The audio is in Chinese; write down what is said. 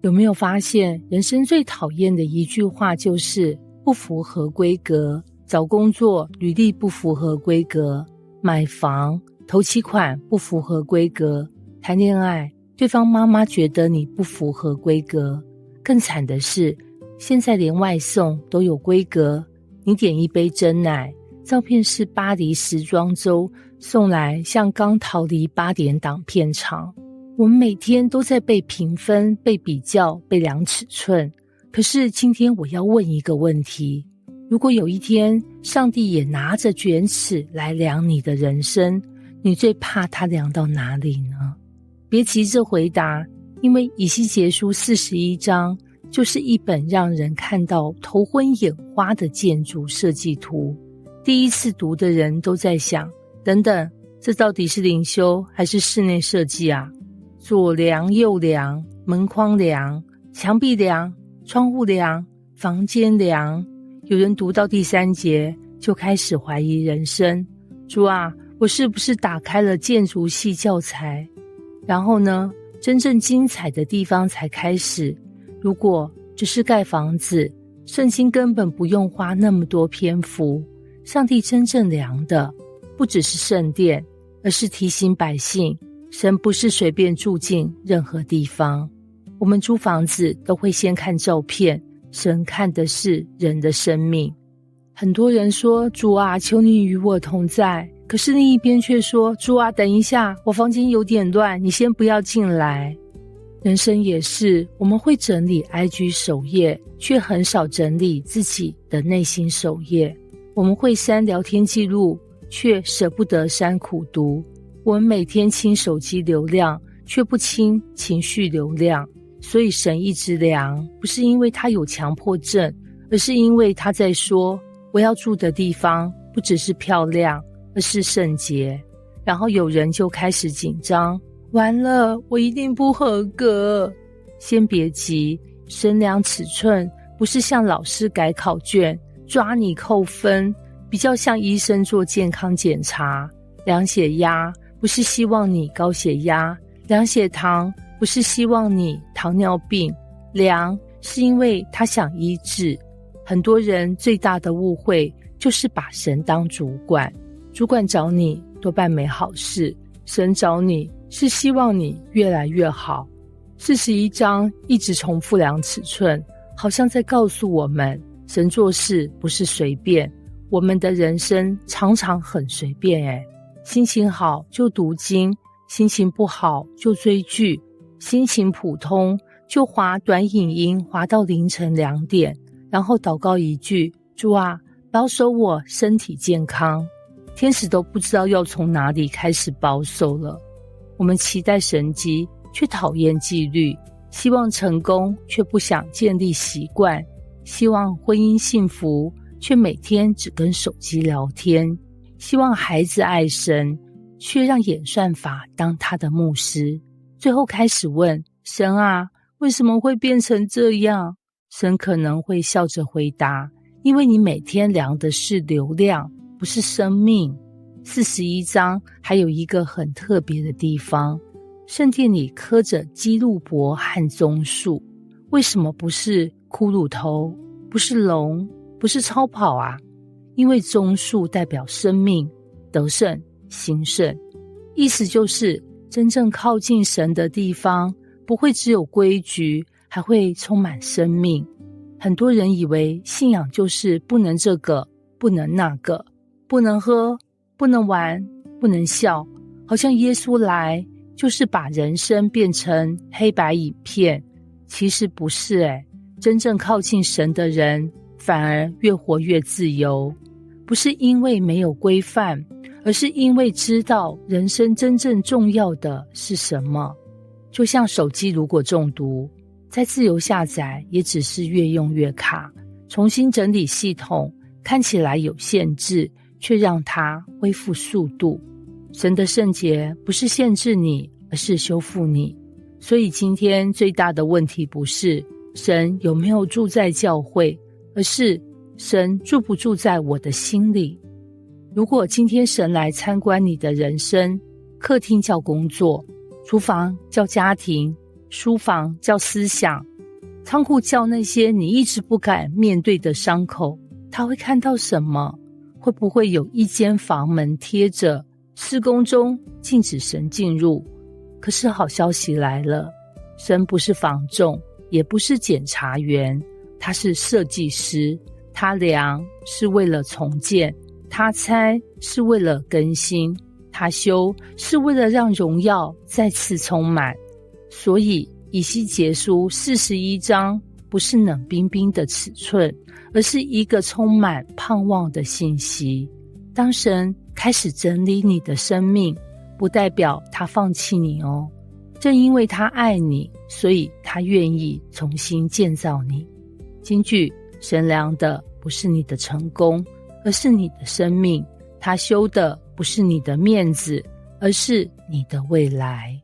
有沒有發現，人生最討厭的一句話就是不符合規格？找工作，履歷不符合規格；買房，頭期款不符合規格；談戀愛，對方媽媽覺得你不符合規格。更慘的是，現在連外送都有規格。你點一杯珍奶，照片是巴黎時裝週送來，像剛逃離8點檔片場。我們每天都在被評分、被比較、被量尺寸。可是今天我要問一個問題：如果有一天上帝也拿着捲尺來量你的人生，你最怕他量到哪裡呢？別急着回答，因為以西結書41章就是一本讓人看到頭昏眼花的建築設計圖。第一次讀的人都在想，等等，這到底是靈修還是室內設計啊？左梁右梁，門框梁，牆壁梁，窗戶梁，房間梁。有人讀到第3節就開始懷疑人生，主啊，我是不是打開了建築系教材？然後呢，真正精彩的地方才開始。如果只是蓋房子，聖經根本不用花那麼多篇幅。上帝真正量的不只是聖殿，而是提醒百姓，神不是隨便住進任何地方。我們租房子都會先看照片，神看的是人的生命。很多人說，主啊，求你與我同在。可是另一邊卻說，主啊，等一下，我房間有點亂，你先不要進來。人生也是，我們會整理 IG 首頁，卻很少整理自己的內心首頁。我們會刪聊天記錄，卻捨不得刪苦讀。我們每天清手機流量，卻不清情緒流量。所以神一直量，不是因為他有強迫症，而是因為他在說，我要住的地方不只是漂亮，而是聖潔。然後有人就開始緊張，完了，我一定不合格。先別急，神量尺寸不是像老師改考卷抓你扣分，比較像醫生做健康檢查。量血壓不是希望你高血壓，量血糖不是希望你糖尿病，量是因為他想醫治。很多人最大的誤會就是把神當主管，主管找你多半沒好事，神找你是希望你越來越好。41章一直重複量尺寸，好像在告訴我們，神做事不是隨便，我們的人生常常很隨便。心情好就讀經，心情不好就追劇，心情普通就滑短影音滑到凌晨2點，然後禱告一句，主啊，保守我身體健康。天使都不知道要從哪裡開始保守了。我們期待神蹟，卻討厭紀律，希望成功，卻不想建立習慣，希望婚姻幸福，卻每天只跟手機聊天，希望孩子愛神，卻讓演算法當他的牧師。最後開始問，神啊，為什麼會變成這樣？神可能會笑着回答，因為你每天量的是流量，不是生命。41章還有一個很特別的地方，聖殿裡刻着基路伯和棕樹，為什麼不是骷髏頭，不是龍，不是超跑啊？因為棕樹代表生命、得勝、興盛，意思就是真正靠近神的地方，不會只有規矩，還會充滿生命。很多人以為信仰就是不能這個，不能那個，不能喝，不能玩，不能笑，好像耶穌來就是把人生變成黑白影片。其實不是真正靠近神的人反而越活越自由，不是因為沒有規範，而是因為知道人生真正重要的是什麼。就像手機如果中毒，再自由下載也只是越用越卡，重新整理系統看起來有限制，卻讓它恢復速度。神的聖潔不是限制你，而是修復你。所以今天最大的問題不是神有沒有住在教會，而是神住不住在我的心裡。如果今天神來參觀你的人生，客廳叫工作，廚房叫家庭，書房叫思想，倉庫叫那些你一直不敢面對的傷口，他會看到什麼？會不會有一間房門貼着施工中，禁止神進入？可是好消息來了，神不是房仲，也不是檢察員，他是設計師。他量是為了重建，他拆是為了更新，他修是為了讓榮耀再次充滿。所以以西結書41章不是冷冰冰的尺寸，而是一個充滿盼望的信息。當神開始整理你的生命，不代表他放棄你哦，正因為他愛你，所以他願意重新建造你。金句：神量的不是你的成功，而是你的生命；他修的不是你的面子，而是你的未來。